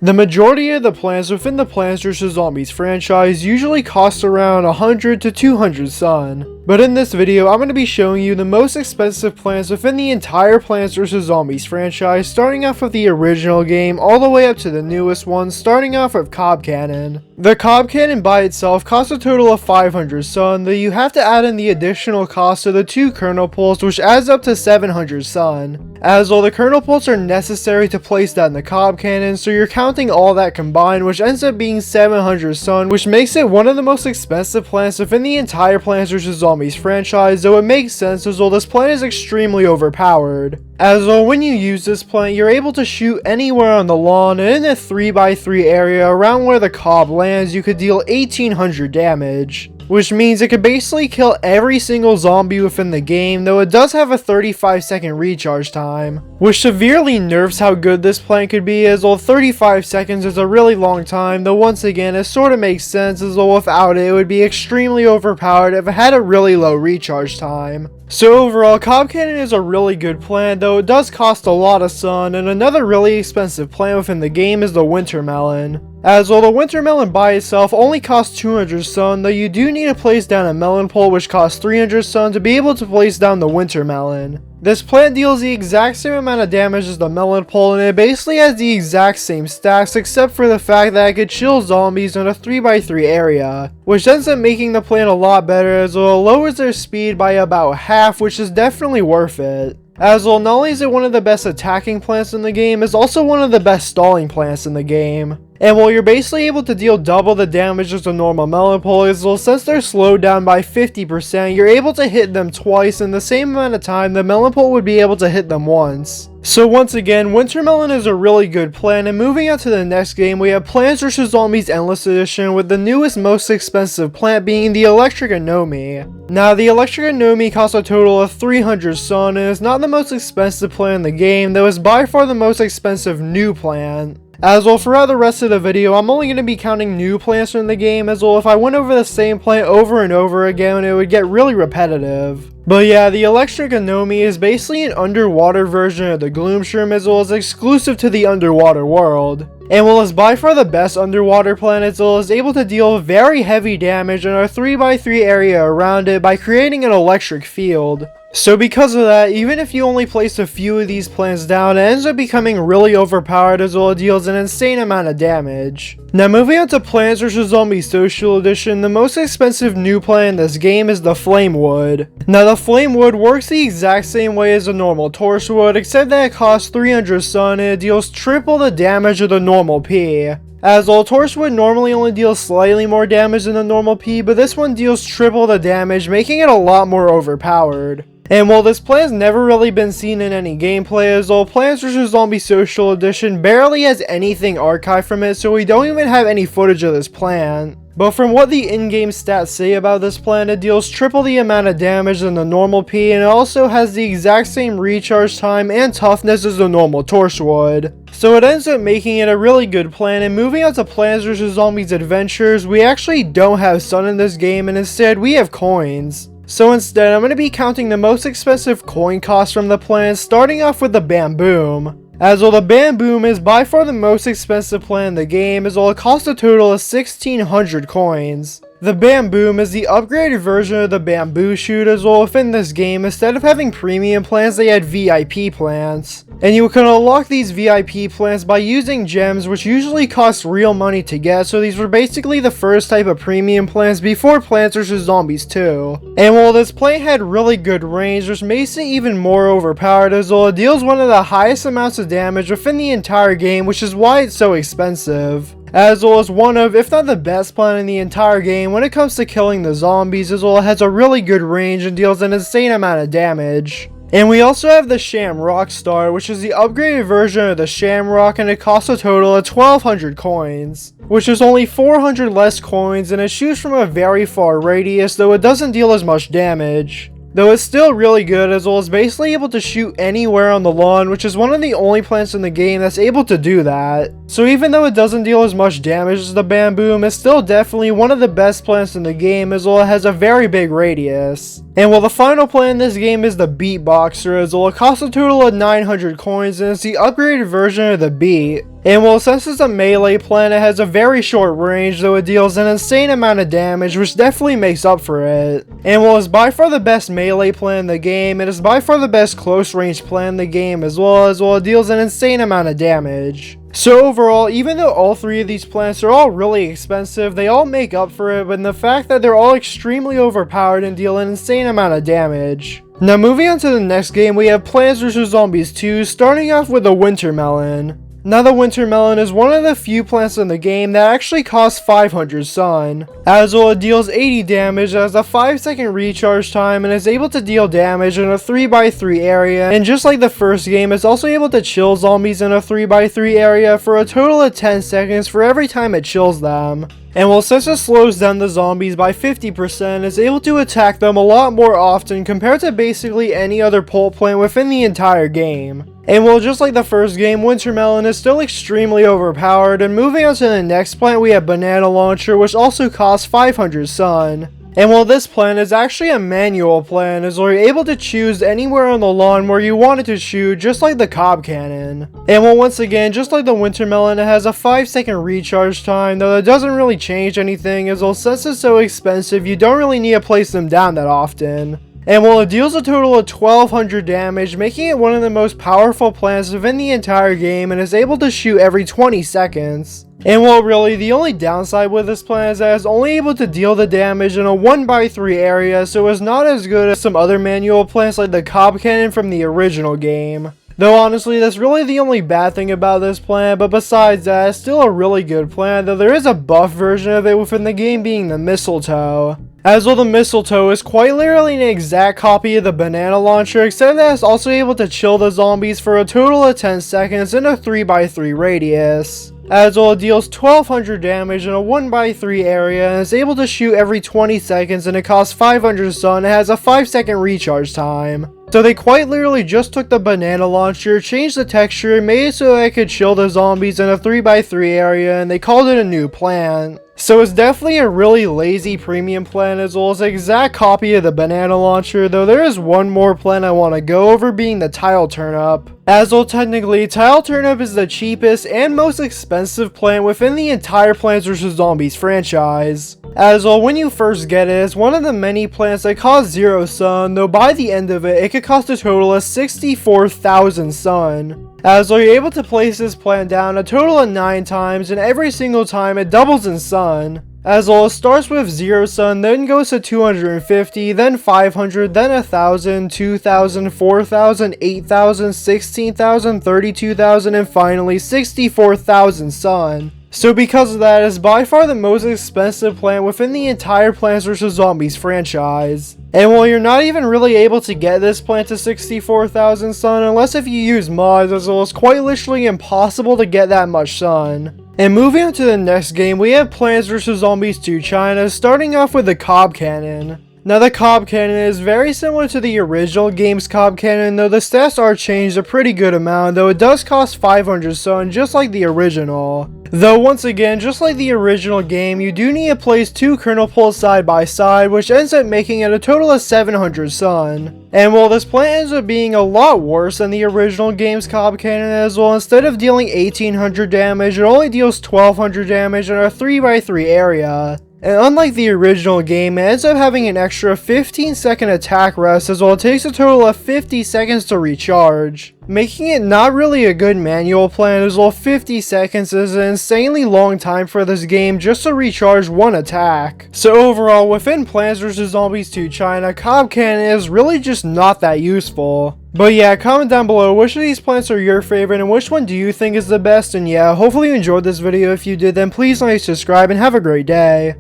The majority of the plants within the Plants vs. Zombies franchise usually cost around 100 to 200 Sun. But in this video, I'm going to be showing you the most expensive plants within the entire Plants vs. Zombies franchise, starting off with the original game all the way up to the newest one, starting off with Cob Cannon. The Cob Cannon by itself costs a total of 500 Sun, though you have to add in the additional cost of the 2 kernel pulls, which adds up to 700 Sun. As all the kernel pulls are necessary to place that in the Cob Cannon, so you're counting all that combined, which ends up being 700 Sun, which makes it one of the most expensive plants within the entire Plants vs. Zombies franchise, though it makes sense as well this plant is extremely overpowered. As well, when you use this plant, you're able to shoot anywhere on the lawn, and in a 3x3 area around where the cob lands, you could deal 1800 damage. Which means it could basically kill every single zombie within the game, though it does have a 35-second recharge time, which severely nerfs how good this plant could be, as well 35 seconds is a really long time, though once again it sort of makes sense, as well without it would be extremely overpowered if it had a really low recharge time. So overall, Cob Cannon is a really good plant, though it does cost a lot of sun, and another really expensive plant within the game is the Winter Melon. As well, the Winter Melon by itself only costs 200 Sun, though you do need to place down a melon pole which costs 300 Sun to be able to place down the Winter Melon. This plant deals the exact same amount of damage as the melon pole, and it basically has the exact same stacks except for the fact that it could chill zombies in a 3x3 area, which ends up making the plant a lot better, as well it lowers their speed by about half, which is definitely worth it. As well, not only is it one of the best attacking plants in the game, it's also one of the best stalling plants in the game. And while you're basically able to deal double the damage as a normal melon pole, as well, since they're slowed down by 50%, you're able to hit them twice in the same amount of time the melon pole would be able to hit them once. So once again, Winter Melon is a really good plant, and moving on to the next game, we have Plants vs. Zombies Endless Edition, with the newest most expensive plant being the Electric Anomie. Now, the Electric Anomie costs a total of 300 Sun, and is not the most expensive plant in the game, though it's by far the most expensive new plant. As well, throughout the rest of the video, I'm only going to be counting new plants from the game, as well if I went over the same plant over and over again, it would get really repetitive. But yeah, the Electric Anomie is basically an underwater version of the Gloomshroom, as well as exclusive to the underwater world. And while it's by far the best underwater plant, as well is able to deal very heavy damage in our 3x3 area around it by creating an electric field. So because of that, even if you only place a few of these plants down, it ends up becoming really overpowered, as well it deals an insane amount of damage. Now moving on to Plants vs. Zombies Social Edition, the most expensive new plant in this game is the Flame Wood. Now the Flame Wood works the exact same way as a normal Torch Wood, except that it costs 300 Sun and it deals triple the damage of the normal P. As all Torchwood normally only deals slightly more damage than the normal P, but this one deals triple the damage, making it a lot more overpowered. And while this plant has never really been seen in any gameplay, as well, Plants vs. Zombies Social Edition barely has anything archived from it, so we don't even have any footage of this plant. But from what the in-game stats say about this plant, it deals triple the amount of damage than the normal P, and it also has the exact same recharge time and toughness as the normal Torchwood. So it ends up making it a really good plant, and moving on to Plants vs. Zombies Adventures, we actually don't have sun in this game, and instead we have coins. So instead, I'm going to be counting the most expensive coin costs from the plant, starting off with the Bamboom. As well, the Bamboom is by far the most expensive plant in the game, as well it costs a total of 1600 coins. The Bamboom is the upgraded version of the Bamboo Shoot, as well within this game. Instead of having premium plants, they had VIP plants. And you can unlock these VIP plants by using gems, which usually cost real money to get, so these were basically the first type of premium plants before Plants vs. Zombies 2. And while this plant had really good range, which makes it even more overpowered, as well it deals one of the highest amounts of damage within the entire game, which is why it's so expensive. As well as one of, if not the best plant in the entire game when it comes to killing the zombies, as well it has a really good range and deals an insane amount of damage. And we also have the Shamrock Star, which is the upgraded version of the Shamrock, and it costs a total of 1200 coins, which is only 400 less coins, and it shoots from a very far radius, though it doesn't deal as much damage. Though it's still really good, as well as basically able to shoot anywhere on the lawn, which is one of the only plants in the game that's able to do that. So even though it doesn't deal as much damage as the Bamboom, it's still definitely one of the best plants in the game, as well it has a very big radius. And well, the final plant in this game is the Beatboxer, as well it costs a total of 900 coins and it's the upgraded version of the Beat. And well, since it's a melee plant, it has a very short range, though it deals an insane amount of damage, which definitely makes up for it. And well, it's by far the best melee plant in the game, and it's by far the best close range plant in the game as well it deals an insane amount of damage. So overall, even though all three of these plants are all really expensive, they all make up for it, but in the fact that they're all extremely overpowered and deal an insane amount of damage. Now moving on to the next game, we have Plants vs Zombies 2, starting off with the Winter Melon. Now the Winter Melon is one of the few plants in the game that actually costs 500 sun. As well, it deals 80 damage, has a 5-second recharge time, and is able to deal damage in a 3x3 area, and just like the first game, it's also able to chill zombies in a 3x3 area for a total of 10 seconds for every time it chills them. And well, since it slows down the zombies by 50%, it's able to attack them a lot more often compared to basically any other pulp plant within the entire game. And well, just like the first game, Winter Melon is still extremely overpowered, and moving on to the next plant, we have Banana Launcher, which also costs 500 sun. And while this plant is actually a manual plant, as you're able to choose anywhere on the lawn where you want it to shoot, just like the Cob Cannon. And well, once again, just like the Winter Melon, it has a 5-second recharge time, though that doesn't really change anything, as well, since it's so expensive, you don't really need to place them down that often. And while it deals a total of 1200 damage, making it one of the most powerful plants within the entire game, and is able to shoot every 20 seconds. And well, really, the only downside with this plant is that it's only able to deal the damage in a 1x3 area, so it's not as good as some other manual plants like the Cob Cannon from the original game. Though honestly, that's really the only bad thing about this plant, but besides that, it's still a really good plant, though there is a buff version of it within the game, being the Mistletoe. As well, the Mistletoe is quite literally an exact copy of the Banana Launcher, except that it's also able to chill the zombies for a total of 10 seconds in a 3x3 radius. As well, it deals 1200 damage in a 1x3 area, and is able to shoot every 20 seconds, and it costs 500 sun, and has a 5-second recharge time. So they quite literally just took the Banana Launcher, changed the texture, and made it so that it could chill the zombies in a 3x3 area, and they called it a new plant. So it's definitely a really lazy premium plant, as well as an exact copy of the Banana Launcher, though there is one more plant I want to go over, being the Tile Turnip. As well, technically, Tile Turnip is the cheapest and most expensive plant within the entire Plants vs Zombies franchise. As well, when you first get it, it's one of the many plants that cost 0 sun, though by the end of it, it could cost a total of 64,000 sun. As well, you're able to place this plant down a total of 9 times, and every single time it doubles in sun. As well, it starts with 0 sun, then goes to 250, then 500, then 1000, 2000, 4000, 8000, 16,000, 32,000, and finally 64,000 sun. So because of that, it's by far the most expensive plant within the entire Plants vs Zombies franchise. And while you're not even really able to get this plant to 64,000 sun unless if you use mods, as well, it's quite literally impossible to get that much sun. And moving on to the next game, we have Plants vs Zombies 2 China, starting off with the Cob Cannon. Now the Cob Cannon is very similar to the original game's Cob Cannon, though the stats are changed a pretty good amount, though it does cost 500 sun just like the original. Though once again, just like the original game, you do need to place 2 kernel pulls side by side, which ends up making it a total of 700 sun. And while this plant ends up being a lot worse than the original game's Cob Cannon as well, instead of dealing 1800 damage, it only deals 1200 damage in a 3x3 area. And unlike the original game, it ends up having an extra 15-second attack rest, as well it takes a total of 50 seconds to recharge, making it not really a good manual plant, as well 50 seconds is an insanely long time for this game just to recharge one attack. So overall, within Plants vs Zombies 2 China, Cob Cannon is really just not that useful. But yeah, comment down below which of these plants are your favorite and which one do you think is the best, and yeah, hopefully you enjoyed this video. If you did, then please like, subscribe, and have a great day.